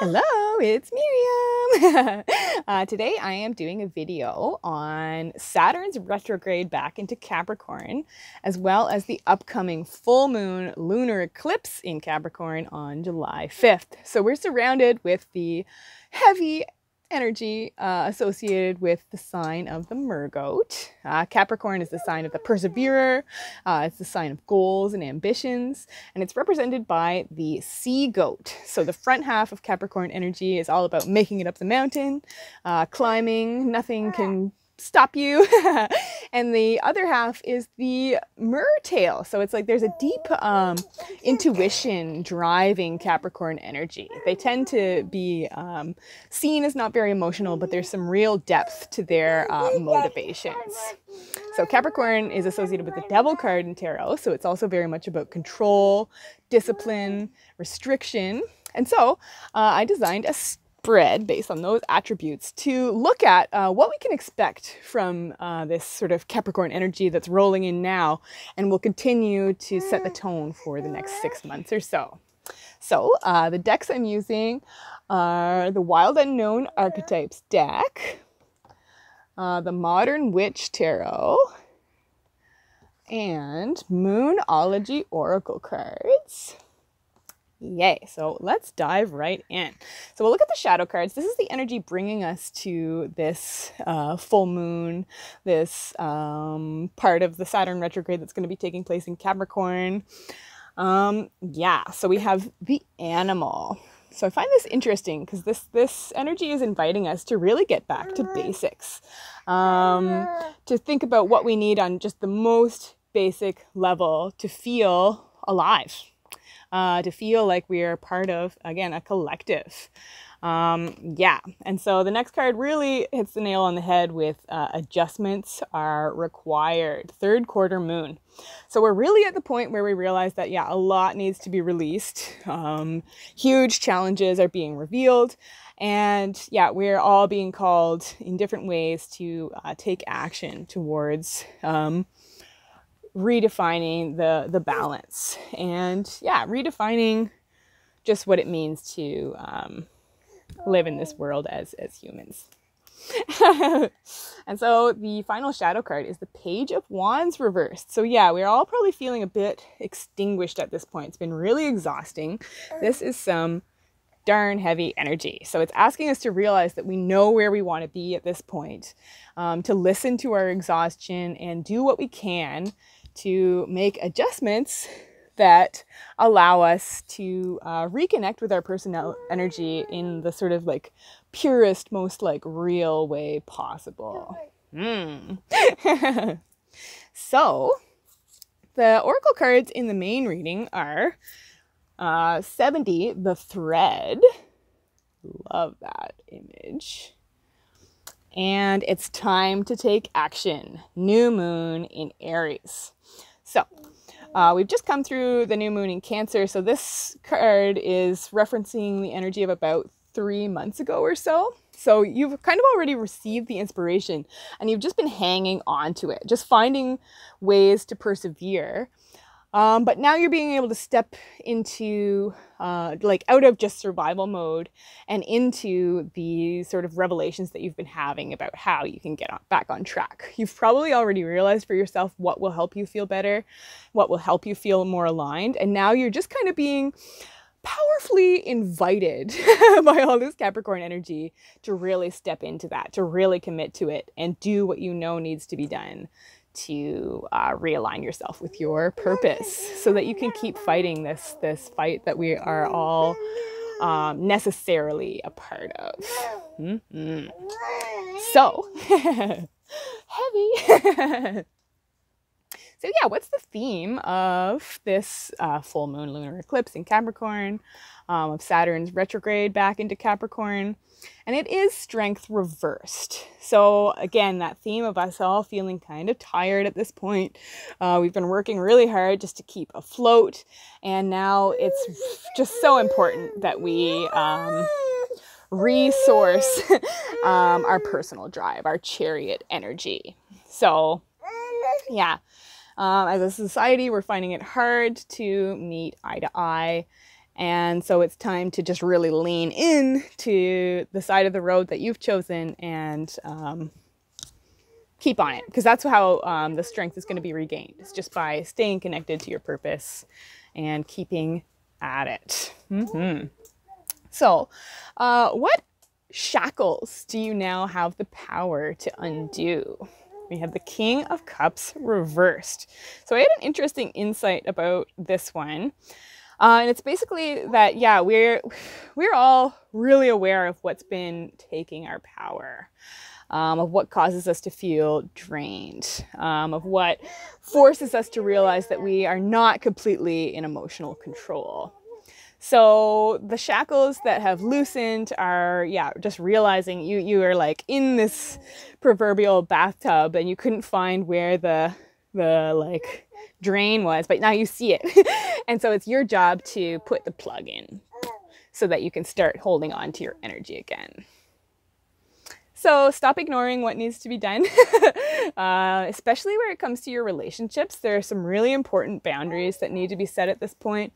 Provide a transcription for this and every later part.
Hello, it's Miriam. Today I am doing a video on Saturn's retrograde back into Capricorn, as well as the upcoming full moon lunar eclipse in Capricorn on July 5th. So we're surrounded with the heavy energy associated with the sign of the mergoat. Capricorn is the sign of the perseverer. It's the sign of goals and ambitions, and it's represented by the sea goat. So the front half of Capricorn energy is all about making it up the mountain, climbing, nothing can stop you. And the other half is the mertail. So it's like there's a deep intuition driving Capricorn energy. They tend to be seen as not very emotional, but there's some real depth to their motivations. So Capricorn is associated with the Devil card in tarot. So it's also very much about control, discipline, restriction. And so I designed a spread based on those attributes to look at what we can expect from this sort of Capricorn energy that's rolling in now and will continue to set the tone for the next 6 months or so. So the decks I'm using are the Wild Unknown Archetypes deck, the Modern Witch Tarot, and Moonology Oracle cards. Yay. So let's dive right in. So we'll look at the shadow cards. This is the energy bringing us to this full moon, this part of the Saturn retrograde that's going to be taking place in Capricorn. Yeah, so we have the animal. So I find this interesting because this energy is inviting us to really get back to basics, to think about what we need on just the most basic level to feel alive. To feel like we are part of, again, a collective. Yeah, and so the next card really hits the nail on the head with adjustments are required. Third quarter moon. So we're really at the point where we realize that, yeah, a lot needs to be released. Huge challenges are being revealed. And yeah, we're all being called in different ways to take action towards redefining the balance, and yeah, redefining just what it means to live in this world as humans. And so the final shadow card is the Page of Wands reversed. So yeah, we're all probably feeling a bit extinguished at this point. It's been really exhausting. This is some darn heavy energy. So it's asking us to realize that we know where we want to be at this point, to listen to our exhaustion and do what we can to make adjustments that allow us to reconnect with our personal energy in the sort of like purest, most like real way possible. So the oracle cards in the main reading are 70, the thread. Love that image. And it's time to take action. New moon in Aries. So we've just come through the new moon in Cancer. So this card is referencing the energy of about 3 months ago or so. So you've kind of already received the inspiration and you've just been hanging on to it, just finding ways to persevere. But now you're being able to step into like out of just survival mode and into the sort of revelations that you've been having about how you can get back on track. You've probably already realized for yourself what will help you feel better, what will help you feel more aligned. And now you're just kind of being powerfully invited by all this Capricorn energy to really step into that, to really commit to it and do what you know needs to be done to realign yourself with your purpose so that you can keep fighting this fight that we are all necessarily a part of. So heavy. So yeah, what's the theme of this full moon lunar eclipse in Capricorn, of Saturn's retrograde back into Capricorn? And it is strength reversed. So again, that theme of us all feeling kind of tired at this point. We've been working really hard just to keep afloat. And now it's just so important that we resource our personal drive, our chariot energy. So yeah, as a society, we're finding it hard to meet eye to eye And so it's time to just really lean in to the side of the road that you've chosen and keep on it, because that's how the strength is going to be regained. It's just by staying connected to your purpose and keeping at it. So what shackles do you now have the power to undo? We have the King of Cups reversed. So I had an interesting insight about this one. And it's basically that, yeah, we're all really aware of what's been taking our power, of what causes us to feel drained, of what forces us to realize that we are not completely in emotional control. So the shackles that have loosened are, yeah, just realizing you are like in this proverbial bathtub and you couldn't find where the like drain was, but now you see it. And so it's your job to put the plug in so that you can start holding on to your energy again. So stop ignoring what needs to be done, especially where it comes to your relationships. There are some really important boundaries that need to be set at this point.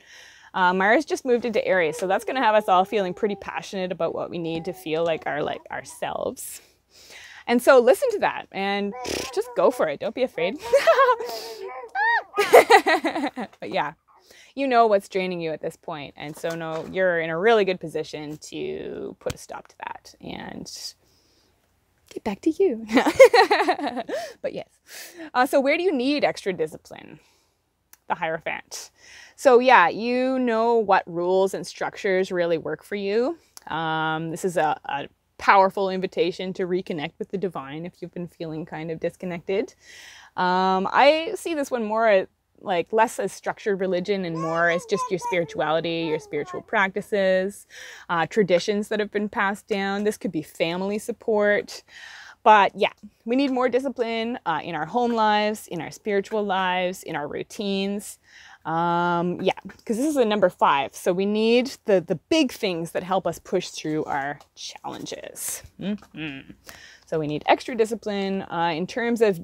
Mars just moved into Aries, so that's going to have us all feeling pretty passionate about what we need to feel like ourselves. And so listen to that and just go for it. Don't be afraid. But yeah, you know what's draining you at this point. And so no, you're in a really good position to put a stop to that and get back to you. But yes. So where do you need extra discipline? The Hierophant. So yeah, you know what rules and structures really work for you. This is a powerful invitation to reconnect with the divine if you've been feeling kind of disconnected. I see this one more like less as structured religion and more as just your spirituality, your spiritual practices, traditions that have been passed down. This could be family support. But yeah, we need more discipline in our home lives, in our spiritual lives, in our routines. Yeah, because this is a number 5. So we need the big things that help us push through our challenges. So we need extra discipline in terms of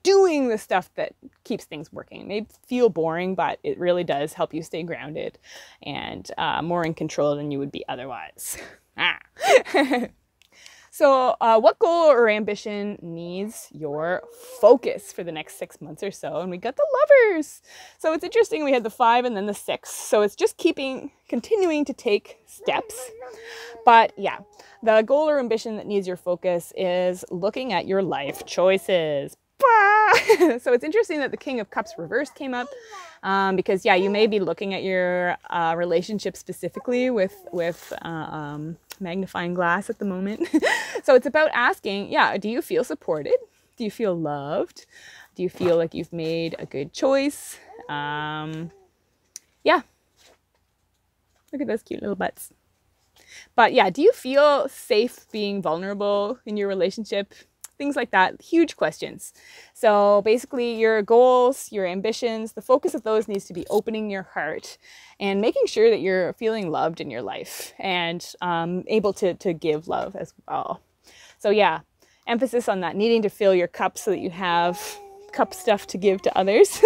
doing the stuff that keeps things working. It may feel boring, but it really does help you stay grounded and more in control than you would be otherwise. So what goal or ambition needs your focus for the next 6 months or so? And we got the Lovers. So it's interesting. We had the 5 and then the 6. So it's just continuing to take steps. But yeah, the goal or ambition that needs your focus is looking at your life choices. So it's interesting that the King of Cups reversed came up because yeah, you may be looking at your relationship specifically with magnifying glass at the moment. So it's about asking, yeah, do you feel supported? Do you feel loved? Do you feel like you've made a good choice? Yeah. Look at those cute little butts. But yeah, do you feel safe being vulnerable in your relationship? Things like that, huge questions. So basically your goals, your ambitions, the focus of those needs to be opening your heart and making sure that you're feeling loved in your life and able to give love as well. So yeah, emphasis on that, needing to fill your cup so that you have cup stuff to give to others.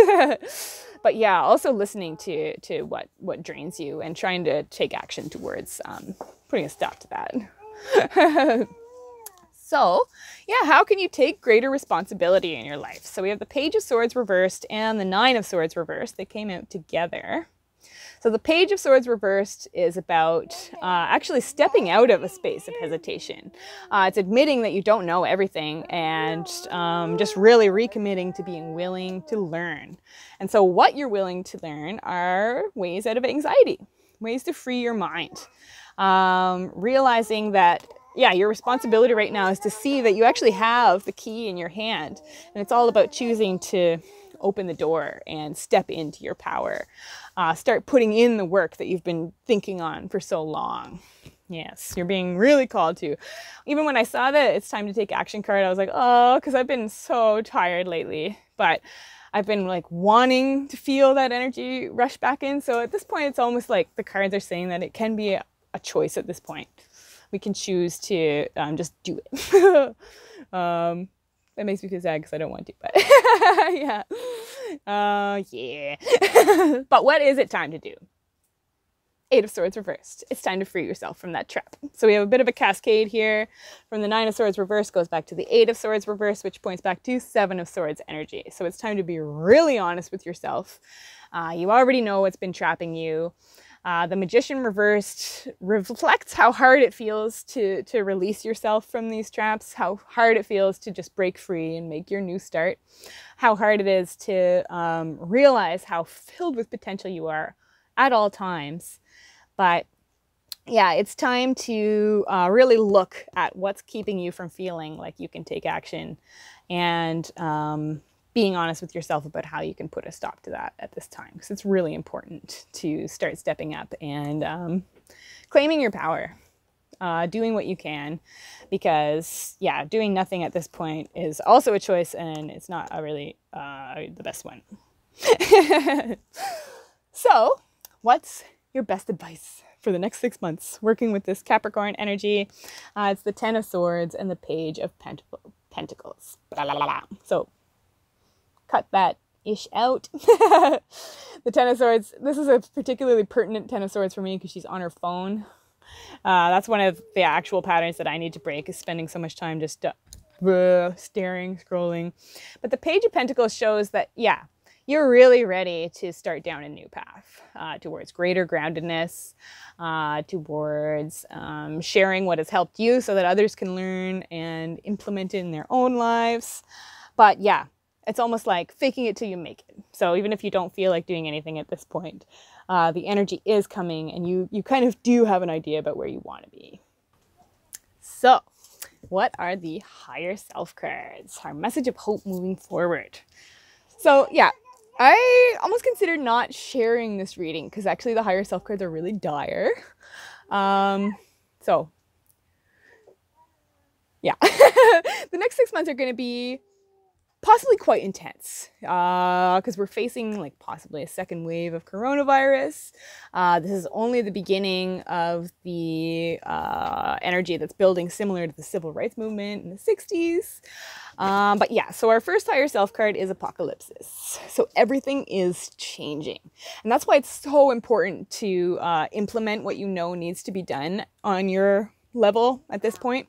But yeah, also listening to what drains you and trying to take action towards putting a stop to that. So yeah, how can you take greater responsibility in your life? So we have the Page of Swords reversed and the 9 of Swords reversed. They came out together. So the Page of Swords reversed is about actually stepping out of a space of hesitation. It's admitting that you don't know everything and just really recommitting to being willing to learn. And so what you're willing to learn are ways out of anxiety, ways to free your mind. Realizing that yeah, your responsibility right now is to see that you actually have the key in your hand. And it's all about choosing to open the door and step into your power. Start putting in the work that you've been thinking on for so long. Yes, you're being really called to. Even when I saw that it's time to take action card, I was like, oh, because I've been so tired lately. But I've been like wanting to feel that energy rush back in. So at this point, it's almost like the cards are saying that it can be a choice at this point. We can choose to just do it. That makes me feel sad because I don't want to, but yeah. Yeah. But what is it time to do? Eight of Swords reversed. It's time to free yourself from that trap. So we have a bit of a cascade here. From the Nine of Swords reversed goes back to the Eight of Swords reversed, which points back to Seven of Swords energy. So it's time to be really honest with yourself. You already know what's been trapping you. The Magician reversed reflects how hard it feels to release yourself from these traps, how hard it feels to just break free and make your new start, how hard it is to realize how filled with potential you are at all times. But yeah, it's time to really look at what's keeping you from feeling like you can take action, and being honest with yourself about how you can put a stop to that at this time, because it's really important to start stepping up and claiming your power, doing what you can, because yeah, doing nothing at this point is also a choice, and it's not a really the best one. So what's your best advice for the next 6 months working with this Capricorn energy? It's the Ten of Swords and the Page of Pentacles. Blah, blah, blah, blah. So cut that ish out. The Ten of Swords, this is a particularly pertinent Ten of Swords for me because she's on her phone. That's one of the actual patterns that I need to break, is spending so much time just staring, scrolling. But the Page of Pentacles shows that, yeah, you're really ready to start down a new path towards greater groundedness, towards sharing what has helped you so that others can learn and implement it in their own lives. But yeah, it's almost like faking it till you make it. So even if you don't feel like doing anything at this point, the energy is coming, and you kind of do have an idea about where you want to be. So what are the higher self cards? Our message of hope moving forward. So yeah, I almost consider not sharing this reading because actually the higher self cards are really dire. So yeah, the next 6 months are going to be possibly quite intense because we're facing like possibly a second wave of coronavirus. This is only the beginning of the energy that's building, similar to the civil rights movement in the 60s. But yeah, so our first higher self card is Apocalypsis. So everything is changing. And that's why it's so important to implement what you know needs to be done on your level at this point.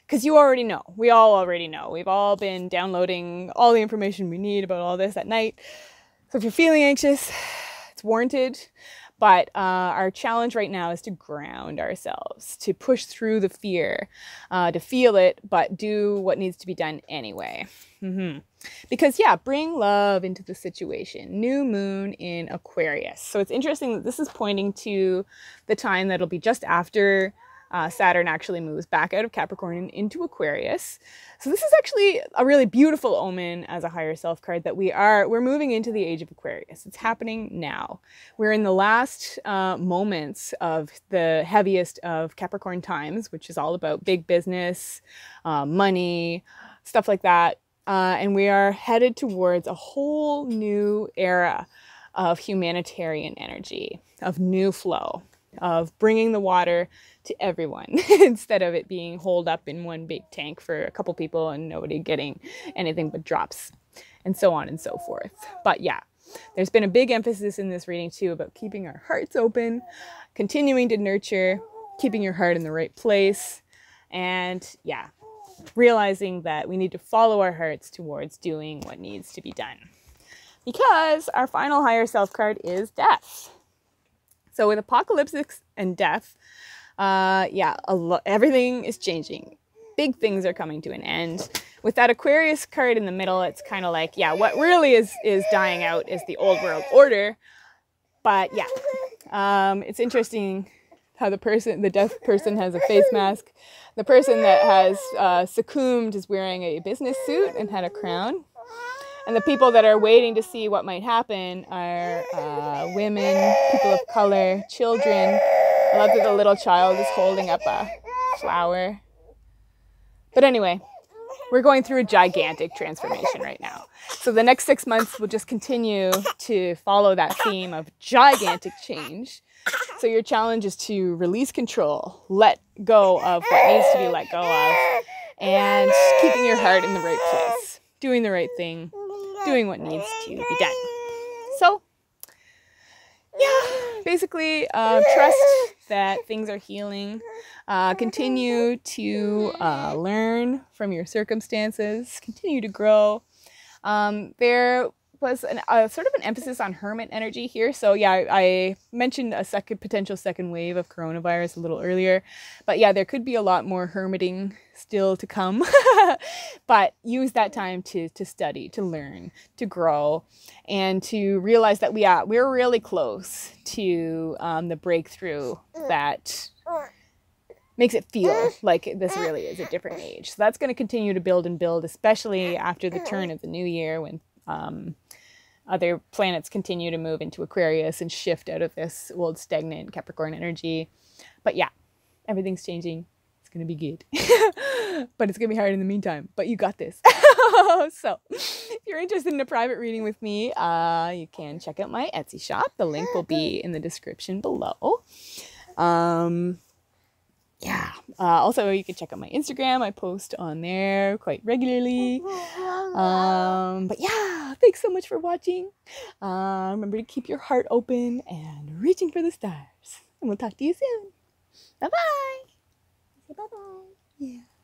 Because you already know. We all already know. We've all been downloading all the information we need about all this at night. So if you're feeling anxious, it's warranted. But our challenge right now is to ground ourselves, to push through the fear, to feel it, but do what needs to be done anyway. Because yeah, bring love into the situation. New moon in Aquarius. So it's interesting that this is pointing to the time that'll be just after Saturn actually moves back out of Capricorn and into Aquarius. So this is actually a really beautiful omen as a higher self card, that we're moving into the age of Aquarius. It's happening now. We're in the last moments of the heaviest of Capricorn times, which is all about big business, money, stuff like that. And we are headed towards a whole new era of humanitarian energy, of new flow, of bringing the water to everyone instead of it being holed up in one big tank for a couple people and nobody getting anything but drops, and so on and so forth. But yeah, there's been a big emphasis in this reading too about keeping our hearts open, continuing to nurture, keeping your heart in the right place, and yeah, realizing that we need to follow our hearts towards doing what needs to be done. Because our final higher self card is Death. So with Apocalypse and Death, yeah, everything is changing. Big things are coming to an end. With that Aquarius card in the middle, it's kind of like, yeah, what really is dying out is the old world order. But yeah, it's interesting how the deaf person has a face mask. The person that has succumbed is wearing a business suit and had a crown. And the people that are waiting to see what might happen are women, people of color, children. I love that the little child is holding up a flower. But anyway, we're going through a gigantic transformation right now. So the next 6 months will just continue to follow that theme of gigantic change. So your challenge is to release control, let go of what needs to be let go of, and keeping your heart in the right place, doing the right thing, doing what needs to be done. So, yeah. basically, trust that things are healing. Continue to learn from your circumstances. Continue to grow. There was sort of an emphasis on hermit energy here. So yeah, I mentioned a potential second wave of coronavirus a little earlier. But yeah, there could be a lot more hermiting still to come. But use that time to study, to learn, to grow, and to realize that we're really close to the breakthrough that makes it feel like this really is a different age. So that's going to continue to build and build, especially after the turn of the new year, when other planets continue to move into Aquarius and shift out of this old stagnant Capricorn energy. But yeah, everything's changing. It's going to be good. But it's going to be hard in the meantime. But you got this. So if you're interested in a private reading with me, you can check out my Etsy shop. The link will be in the description below. Yeah. Also, you can check out my Instagram. I post on there quite regularly. But yeah, thanks so much for watching. Remember to keep your heart open and reaching for the stars. And we'll talk to you soon. Bye-bye. Bye-bye. Yeah.